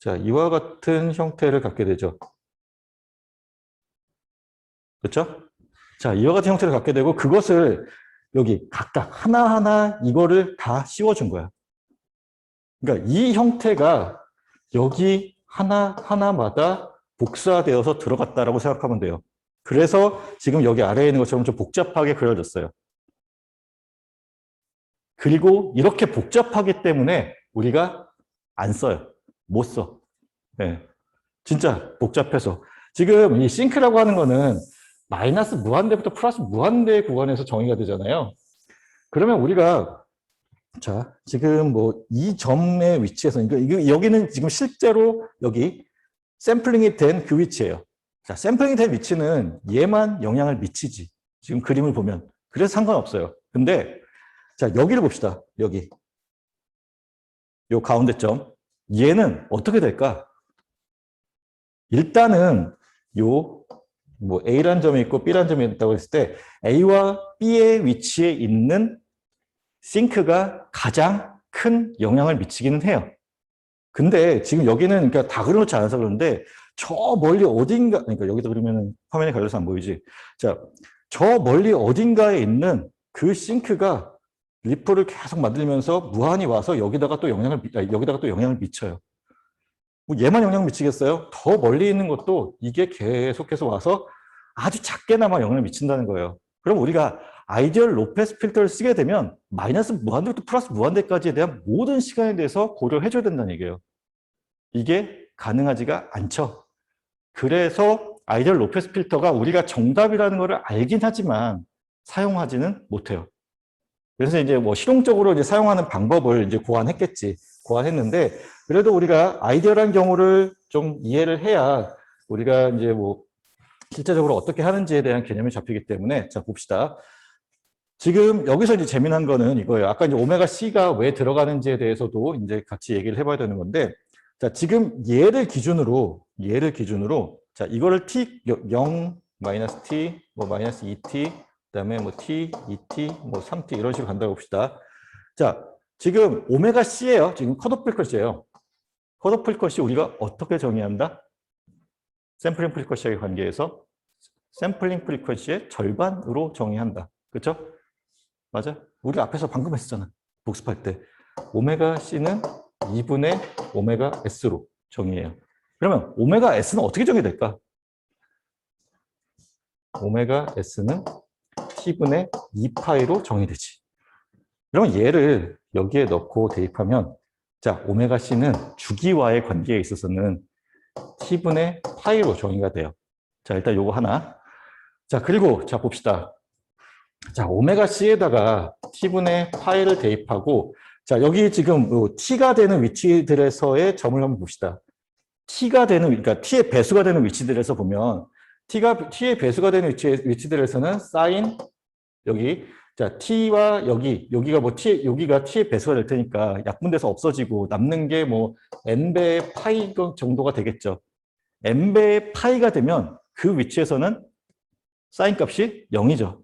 Speaker 1: 자, 이와 같은 형태를 갖게 되죠. 그렇죠? 자, 이와 같은 형태를 갖게 되고 그것을 여기 각각 하나하나 이거를 다 씌워준 거야. 그러니까 이 형태가 여기 하나하나마다 복사되어서 들어갔다라고 생각하면 돼요. 그래서 지금 여기 아래에 있는 것처럼 좀 복잡하게 그려졌어요. 그리고 이렇게 복잡하기 때문에 우리가 안 써요. 못 써. 네. 진짜 복잡해서. 지금 이 싱크라고 하는 거는 마이너스 무한대부터 플러스 무한대 구간에서 정의가 되잖아요. 그러면 우리가 자, 지금 뭐 이 점의 위치에서 여기는 지금 실제로 여기 샘플링이 된 그 위치예요. 자, 샘플링이 된 위치는 얘만 영향을 미치지. 지금 그림을 보면. 그래서 상관없어요. 근데 자, 여기를 봅시다. 여기. 요 가운데 점. 얘는 어떻게 될까? 일단은 요 뭐 A라는 점이 있고 B라는 점이 있다고 했을 때 A와 B의 위치에 있는 싱크가 가장 큰 영향을 미치기는 해요. 근데 지금 여기는 그러니까 다 그려놓지 않아서 그런데 저 멀리 어딘가 그러니까 여기다 그러면 화면에 걸려서 안 보이지. 자, 저 멀리 어딘가에 있는 그 싱크가 리플을 계속 만들면서 무한히 와서 여기다가 또 영향을 미쳐요. 뭐 얘만 영향을 미치겠어요? 더 멀리 있는 것도 이게 계속해서 와서 아주 작게나마 영향을 미친다는 거예요. 그럼 우리가 아이디얼 로페스 필터를 쓰게 되면 마이너스 무한대부터 플러스 무한대까지에 대한 모든 시간에 대해서 고려해줘야 된다는 얘기예요. 이게 가능하지가 않죠. 그래서 아이디얼 로페스 필터가 우리가 정답이라는 것을 알긴 하지만 사용하지는 못해요. 그래서 이제 뭐 실용적으로 이제 사용하는 방법을 이제 고안했는데 그래도 우리가 아이디얼한 경우를 좀 이해를 해야 우리가 이제 뭐 실제적으로 어떻게 하는지에 대한 개념이 잡히기 때문에 자 봅시다. 지금 여기서 이제 재미난 거는 이거예요. 아까 이제 오메가 C가 왜 들어가는지에 대해서도 이제 같이 얘기를 해봐야 되는 건데, 자 지금 얘를 기준으로 자 이거를 t 0 마이너스 t 뭐 마이너스 2t 그다음에 뭐 t 2t 뭐 3t 이런 식으로 간다고 봅시다. 자 지금 오메가 C예요. 지금 컷오프 프리퀀시예요. 컷오프 프리퀀시 우리가 어떻게 정의한다? 샘플링 프리퀀시하고 관계해서 샘플링 프리퀀시의 절반으로 정의한다. 그렇죠? 맞아? 우리 앞에서 방금 했었잖아. 복습할 때. 오메가 C는 2분의 오메가 S로 정의해요. 그러면 오메가 S는 어떻게 정의될까? 오메가 S는 T분의 2파이로 정의되지. 그러면 얘를 여기에 넣고 대입하면 자, 오메가 C는 주기와의 관계에 있어서는 T분의 파이로 정의가 돼요. 자, 일단 요거 하나. 자, 그리고 자 봅시다. 자, 오메가 C에다가 T분의 파이를 대입하고 자, 여기 지금 T가 되는 위치들에서의 점을 한번 봅시다. T가 되는, 그러니까 T의 배수가 되는 위치들에서 보면 T의 배수가 되는 위치들에서는 사인 여기 자 T와 여기가 뭐 여기가 T의 배수가 될 테니까 약분돼서 없어지고 남는 게 뭐 N배의 파이 정도가 되겠죠. N배의 파이가 되면 그 위치에서는 사인 값이 0이죠.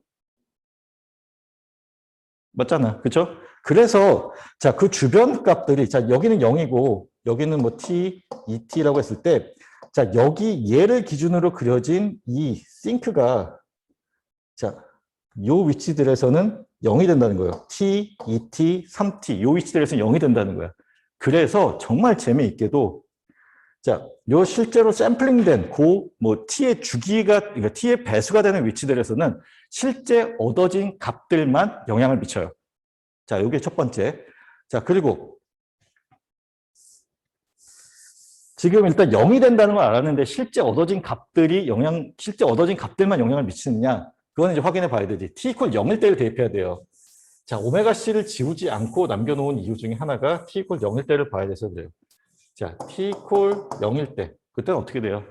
Speaker 1: 맞잖아. 그렇죠? 그래서 자, 그 주변 값들이 자, 여기는 0이고 여기는 뭐 t, 2t라고 했을 때 자, 여기 얘를 기준으로 그려진 이 싱크가 자, 요 위치들에서는 0이 된다는 거예요. t, 2t, 3t 요 위치들에서는 0이 된다는 거야. 그래서 정말 재미있게도 자, 요 실제로 샘플링된 뭐 t의 주기가 그러니까 t의 배수가 되는 위치들에서는 실제 얻어진 값들만 영향을 미쳐요. 자, 요게 첫 번째. 자, 그리고 지금 일단 0이 된다는 걸 알았는데 실제 얻어진 값들만 영향을 미치느냐? 그거는 이제 확인해 봐야 되지. t 이퀄 0일 때를 대입해야 돼요. 자, 오메가 C를 지우지 않고 남겨놓은 이유 중에 하나가 t 이퀄 0일 때를 봐야 돼서 그래요. 자, t 이퀄 0일 때 그때는 어떻게 돼요?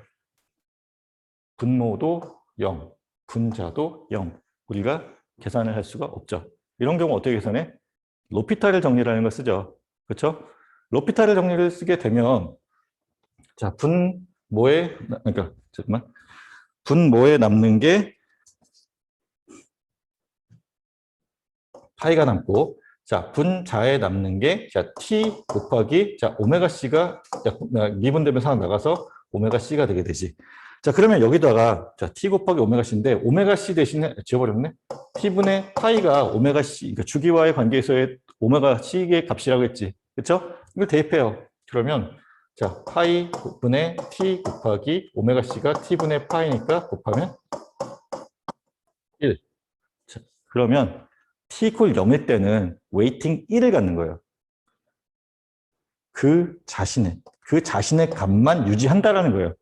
Speaker 1: 분모도 0, 분자도 0. 우리가 계산을 할 수가 없죠. 이런 경우 어떻게 계산해? 로피탈 정리라는 걸 쓰죠. 그렇죠? 로피탈 정리를 쓰게 되면 자, 분모에 남는 게 파이가 남고 자, 분자에 남는 게 자, t 곱하기 자, 오메가 C가 미분되면서 하나 나가서 오메가 C가 되게 되지. 자, 그러면 여기다가 자, t 곱하기 오메가 C인데 오메가 C 대신에 지워버렸네. t분의 파이가 오메가 C 그러니까 주기와의 관계에서의 오메가 C의 값이라고 했지. 그렇죠? 이걸 대입해요. 그러면 자, 파이 분의 t 곱하기 오메가 C가 t분의 파이니까 곱하면 1. 자, 그러면 t 이퀄 0일 때는 웨이팅 1을 갖는 거예요. 그 자신의 값만 유지한다라는 거예요.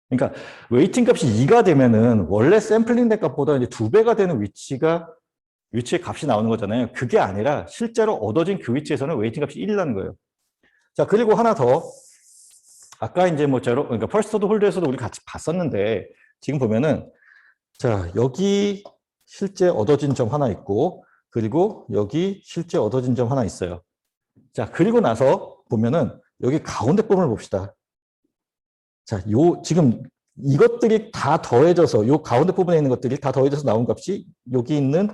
Speaker 1: 그러니까 웨이팅 값이 2가 되면은 원래 샘플링 된 값보다 이제 2배가 되는 위치의 값이 나오는 거잖아요. 그게 아니라 실제로 얻어진 그 위치에서는 웨이팅 값이 1이라는 거예요. 자, 그리고 하나 더. 아까 이제 뭐 그러니까 퍼스트 홀드에서도 우리 같이 봤었는데 지금 보면은 자, 여기 실제 얻어진 점 하나 있고 그리고 여기 실제 얻어진 점 하나 있어요. 자, 그리고 나서 보면은 여기 가운데 부분을 봅시다. 자, 지금 이것들이 다 더해져서 요 가운데 부분에 있는 것들이 다 더해져서 나온 값이 여기 있는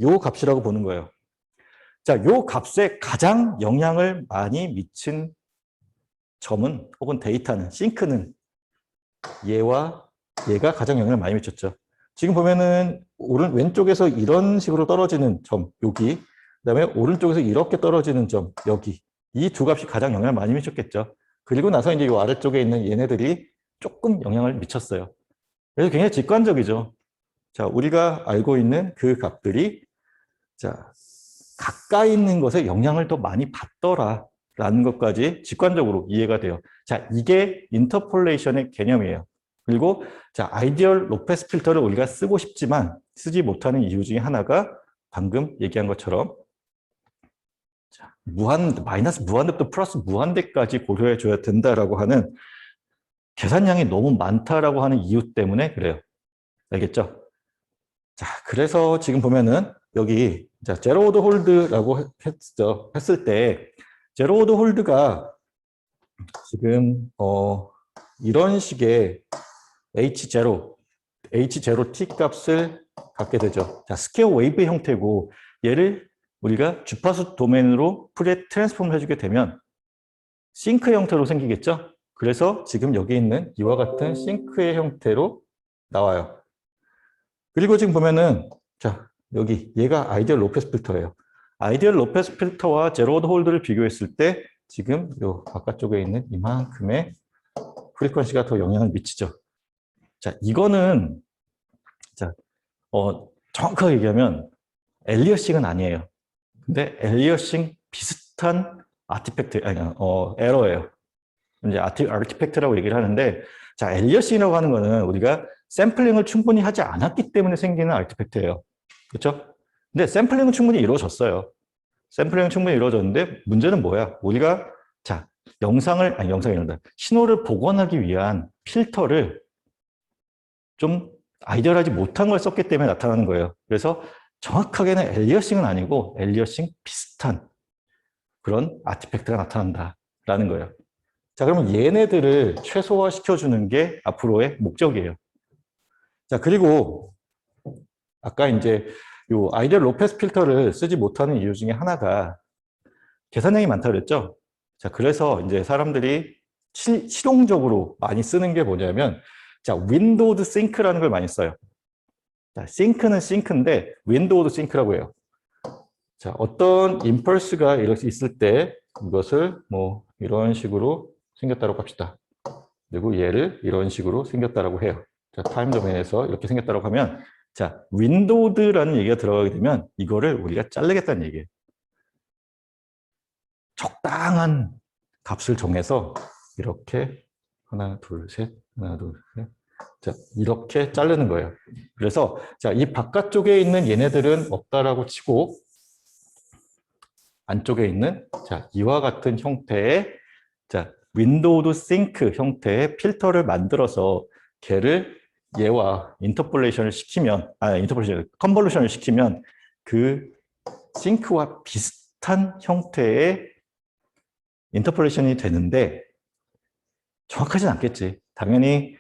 Speaker 1: 요 값이라고 보는 거예요. 자, 요 값에 가장 영향을 많이 미친 점은 혹은 데이터는 싱크는 얘와 얘가 가장 영향을 많이 미쳤죠. 지금 보면은 왼쪽에서 이런 식으로 떨어지는 점 여기 그다음에 오른쪽에서 이렇게 떨어지는 점 여기 이 두 값이 가장 영향을 많이 미쳤겠죠. 그리고 나서 이제 이 아래쪽에 있는 얘네들이 조금 영향을 미쳤어요. 그래서 굉장히 직관적이죠. 자, 우리가 알고 있는 그 값들이 자 가까이 있는 것에 영향을 더 많이 받더라라는 것까지 직관적으로 이해가 돼요. 자, 이게 인터폴레이션의 개념이에요. 그리고 자, 아이디얼 로페스 필터를 우리가 쓰고 싶지만 쓰지 못하는 이유 중에 하나가 방금 얘기한 것처럼 자, 마이너스 무한대부터 플러스 무한대까지 고려해 줘야 된다라고 하는 계산량이 너무 많다라고 하는 이유 때문에 그래요. 알겠죠? 자, 그래서 지금 보면은 여기 자, 제로 오더 홀드라고 했을 때 제로 오더 홀드가 지금 이런 식의 H0T 값을 갖게 되죠. 자, 스퀘어 웨이브 형태고 얘를 우리가 주파수 도메인으로 트랜스폼을 해주게 되면 싱크 형태로 생기겠죠? 그래서 지금 여기 있는 이와 같은 싱크의 형태로 나와요. 그리고 지금 보면은 자, 여기 얘가 아이디얼 로페스 필터예요. 아이디얼 로페스 필터와 제로 오더 홀드를 비교했을 때 지금 요 바깥쪽에 있는 이만큼의 프리퀀시가 더 영향을 미치죠. 자, 이거는 자, 정확하게 얘기하면 엘리어싱은 아니에요. 근데 엘리어싱 비슷한 아티팩트, 에러예요. 이제 아티팩트라고 얘기를 하는데, 자, 엘리어싱이라고 하는 거는 우리가 샘플링을 충분히 하지 않았기 때문에 생기는 아티팩트예요. 그렇죠? 근데 샘플링은 충분히 이루어졌어요. 샘플링은 충분히 이루어졌는데, 문제는 뭐야? 우리가, 자, 영상이 아니라 신호를 복원하기 위한 필터를 좀 아이디어하지 못한 걸 썼기 때문에 나타나는 거예요. 그래서 정확하게는 엘리어싱은 아니고 엘리어싱 비슷한 그런 아티팩트가 나타난다라는 거예요. 자, 그러면 얘네들을 최소화시켜주는 게 앞으로의 목적이에요. 자, 그리고 아까 이제 요 아이디얼 로페스 필터를 쓰지 못하는 이유 중에 하나가 계산량이 많다고 그랬죠? 자, 그래서 이제 사람들이 실용적으로 많이 쓰는 게 뭐냐면 자, 윈도우드 싱크라는 걸 많이 써요. 자, 싱크는 싱크인데 윈도우드 싱크라고 해요. 자, 어떤 임펄스가 이렇게 있을 때 이것을 뭐 이런 식으로 생겼다고 합시다. 그리고 얘를 이런 식으로 생겼다고 해요. 자, 타임 도메인에서 이렇게 생겼다고 하면 자, 윈도우드라는 얘기가 들어가게 되면 이거를 우리가 자르겠다는 얘기예요. 적당한 값을 정해서 이렇게 하나, 둘, 셋, 하나, 둘, 셋. 자, 이렇게 자르는 거예요. 그래서 자, 이 바깥쪽에 있는 얘네들은 없다라고 치고 안쪽에 있는 자, 이와 같은 형태의 자, 윈도우드 싱크 형태의 필터를 만들어서 걔를 얘와 컨볼루션을 시키면 그 싱크와 비슷한 형태의 인터폴레이션이 되는데 정확하진 않겠지. 당연히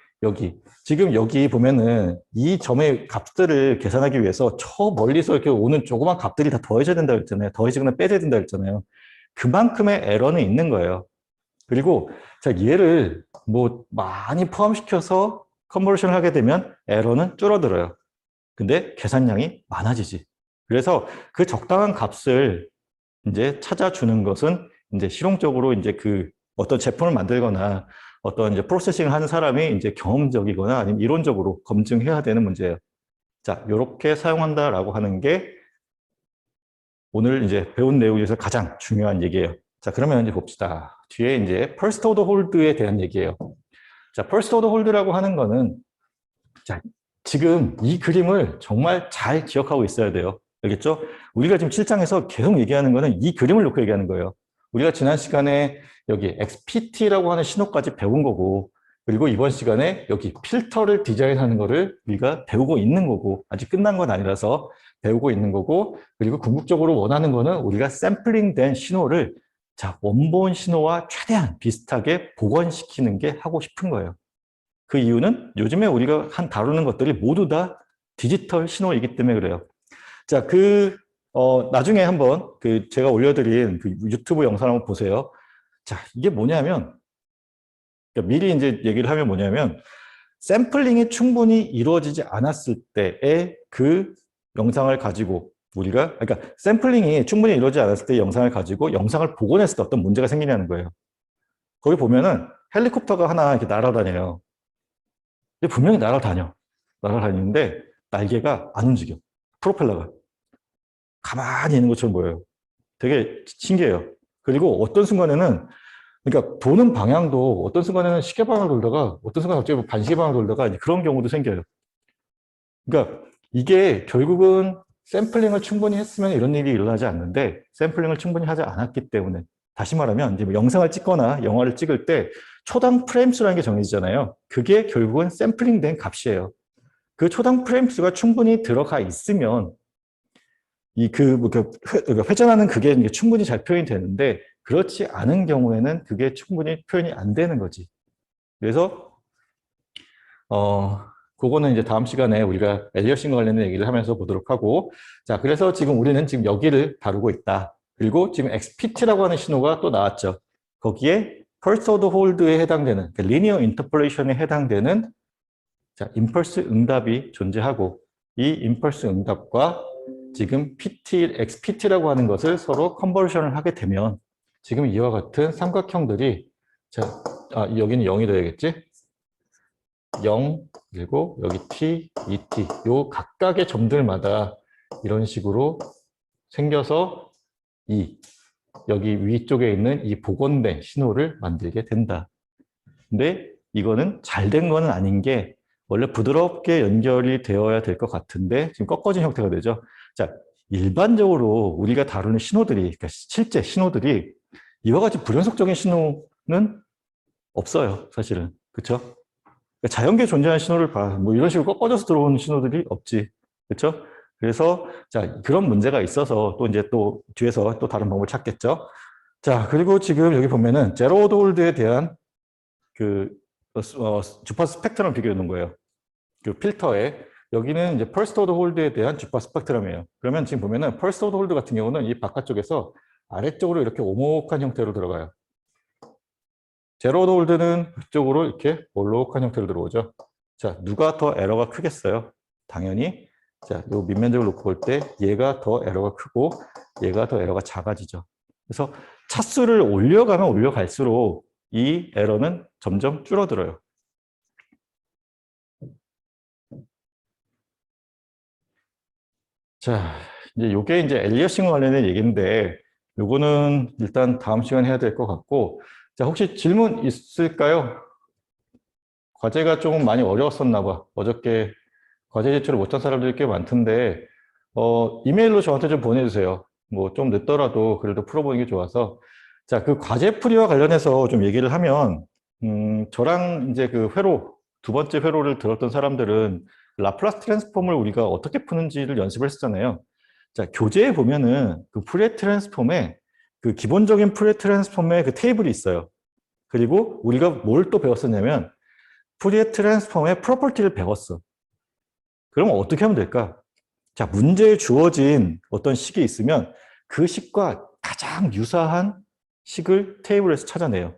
Speaker 1: 지금 여기 보면은 이 점의 값들을 계산하기 위해서 저 멀리서 이렇게 오는 조그만 값들이 다 더해져야 된다고 했잖아요. 더해지거나 빼져야 된다고 했잖아요. 그만큼의 에러는 있는 거예요. 그리고 자, 얘를 뭐 많이 포함시켜서 컨버전을 하게 되면 에러는 줄어들어요. 근데 계산량이 많아지지. 그래서 그 적당한 값을 이제 찾아주는 것은 이제 실용적으로 이제 그 어떤 제품을 만들거나 어떤 이제 프로세싱을 하는 사람이 이제 경험적이거나 아니면 이론적으로 검증해야 되는 문제예요. 자, 이렇게 사용한다라고 하는 게 오늘 이제 배운 내용 중에서 가장 중요한 얘기예요. 자, 그러면 이제 봅시다. 뒤에 이제 first order hold에 대한 얘기예요. 자, first order hold라고 하는 거는 자, 지금 이 그림을 정말 잘 기억하고 있어야 돼요. 알겠죠? 우리가 지금 7장에서 계속 얘기하는 거는 이 그림을 놓고 얘기하는 거예요. 우리가 지난 시간에 여기 XPT라고 하는 신호까지 배운 거고, 그리고 이번 시간에 여기 필터를 디자인하는 거를 우리가 배우고 있는 거고, 아직 끝난 건 아니라서 배우고 있는 거고, 그리고 궁극적으로 원하는 거는 우리가 샘플링된 신호를 자, 원본 신호와 최대한 비슷하게 복원시키는 게 하고 싶은 거예요. 그 이유는 요즘에 우리가 다루는 것들이 모두 다 디지털 신호이기 때문에 그래요. 자, 나중에 한번 제가 올려드린 그 유튜브 영상 한번 보세요. 자, 이게 뭐냐면, 그러니까 미리 이제 얘기를 하면 뭐냐면, 샘플링이 충분히 이루어지지 않았을 때의 그 영상을 가지고 그러니까 샘플링이 충분히 이루어지지 않았을 때의 영상을 가지고 영상을 복원했을 때 어떤 문제가 생기냐는 거예요. 거기 보면은 헬리콥터가 하나 이렇게 날아다녀요. 근데 분명히 날아다니는데 날개가 안 움직여. 프로펠러가. 가만히 있는 것처럼 보여요. 되게 신기해요. 그리고 어떤 순간에는 그러니까 도는 방향도 어떤 순간에는 시계 방향을 돌다가 어떤 순간 갑자기 반시계 방향을 돌다가 그런 경우도 생겨요. 그러니까 이게 결국은 샘플링을 충분히 했으면 이런 일이 일어나지 않는데 샘플링을 충분히 하지 않았기 때문에 다시 말하면 이제 뭐 영상을 찍거나 영화를 찍을 때 초당 프레임 수라는 게 정해지잖아요. 그게 결국은 샘플링된 값이에요. 그 초당 프레임 수가 충분히 들어가 있으면 회전하는 그게 이제 충분히 잘 표현이 되는데 그렇지 않은 경우에는 그게 충분히 표현이 안 되는 거지. 그래서 그거는 이제 다음 시간에 우리가 엘리어싱과 관련된 얘기를 하면서 보도록 하고, 자, 그래서 지금 우리는 지금 여기를 다루고 있다. 그리고 지금 XPT라고 하는 신호가 또 나왔죠. 거기에 First Order Hold에 해당되는, 그러니까 Linear Interpolation에 해당되는 자, 임펄스 응답이 존재하고, 이 임펄스 응답과 지금 XPT라고 하는 것을 서로 컨버전을 하게 되면 지금 이와 같은 삼각형들이 자, 여기는 0이 돼야겠지? 0, 그리고 여기 t, 2t 요 각각의 점들마다 이런 식으로 생겨서 여기 위쪽에 있는 이 복원된 신호를 만들게 된다. 근데 이거는 잘 된 거는 아닌 게 원래 부드럽게 연결이 되어야 될 것 같은데 지금 꺾어진 형태가 되죠. 자, 일반적으로 우리가 다루는 신호들이, 그러니까 실제 신호들이 이와 같이 불연속적인 신호는 없어요, 사실은. 그렇죠? 자연계에 존재하는 신호를 봐. 뭐 이런 식으로 꺾어져서 들어오는 신호들이 없지. 그렇죠? 그래서 자, 그런 문제가 있어서 또 이제 또 뒤에서 또 다른 방법을 찾겠죠. 자, 그리고 지금 여기 보면은 제로 오더 홀드에 대한 주파수 스펙트럼 비교해 놓은 거예요. 그 필터에 여기는 이제 퍼스트 오더 홀드에 대한 주파수 스펙트럼이에요. 그러면 지금 보면은 퍼스트 오더 홀드 같은 경우는 이 바깥쪽에서 아래쪽으로 이렇게 오목한 형태로 들어가요. 제로 오더 홀드는 위쪽으로 이렇게 올록한 형태로 들어오죠. 자, 누가 더 에러가 크겠어요? 당연히 자, 요 밑면적을 놓고 볼 때 얘가 더 에러가 크고 얘가 더 에러가 작아지죠. 그래서 차수를 올려가면 올려갈수록 이 에러는 점점 줄어들어요. 자, 이제 요게 이제 엘리어싱과 관련된 얘기인데 요거는 일단 다음 시간에 해야 될 것 같고, 자, 혹시 질문 있을까요? 과제가 조금 많이 어려웠었나 봐. 어저께 과제 제출을 못한 사람들이 꽤 많던데 이메일로 저한테 좀 보내주세요. 뭐 좀 늦더라도 그래도 풀어보는 게 좋아서. 자, 그 과제 풀이와 관련해서 좀 얘기를 하면 저랑 이제 그 두 번째 회로를 들었던 사람들은 라플라스 트랜스폼을 우리가 어떻게 푸는지를 연습을 했었잖아요. 자, 교재에 보면은 그 푸리에 트랜스폼에 그 기본적인 푸리에 트랜스폼의 그 테이블이 있어요. 그리고 우리가 뭘 또 배웠었냐면 푸리에 트랜스폼의 프로퍼티를 배웠어. 그러면 어떻게 하면 될까? 자, 문제에 주어진 어떤 식이 있으면 그 식과 가장 유사한 식을 테이블에서 찾아내요.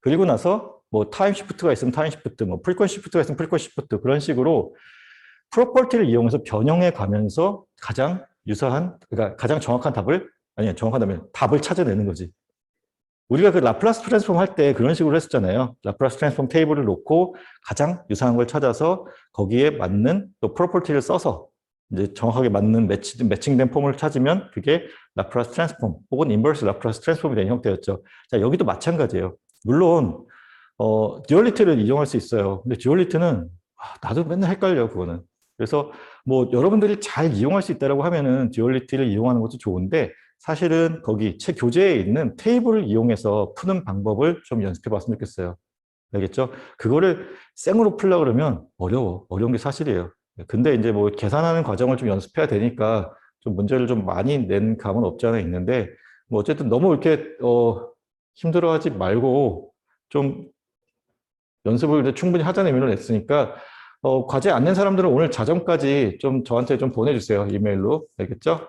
Speaker 1: 그리고 나서 뭐 타임 시프트가 있으면 타임 시프트, 뭐 프리퀀시 시프트가 있으면 프리퀀시 시프트 그런 식으로 프로퍼티를 이용해서 변형해 가면서 가장 유사한, 그러니까 가장 정확한 답을, 아니 정확한 답을 찾아내는 거지. 우리가 그 라플라스 트랜스폼 할 때 그런 식으로 했었잖아요. 라플라스 트랜스폼 테이블을 놓고 가장 유사한 걸 찾아서 거기에 맞는 또 프로퍼티를 써서 이제 정확하게 맞는 매칭된 폼을 찾으면 그게 라플라스 트랜스폼 혹은 인버스 라플라스 트랜스폼이 되는 형태였죠. 자, 여기도 마찬가지예요. 물론 듀얼리티를 이용할 수 있어요. 근데 듀얼리티는 나도 맨날 헷갈려 그거는. 그래서 뭐 여러분들이 잘 이용할 수 있다고 하면은 듀얼리티를 이용하는 것도 좋은데 사실은 거기 교재에 있는 테이블을 이용해서 푸는 방법을 좀 연습해 봤으면 좋겠어요. 알겠죠? 그거를 생으로 풀려고 그러면 어려운 게 사실이에요. 근데 이제 뭐 계산하는 과정을 좀 연습해야 되니까 좀 문제를 좀 많이 낸 감은 없지 않아 있는데 뭐 어쨌든 너무 이렇게 힘들어하지 말고 좀 연습을 충분히 하자는 의미로 냈으니까 과제 안 낸 사람들은 오늘 자정까지 좀 저한테 좀 보내주세요. 이메일로. 알겠죠?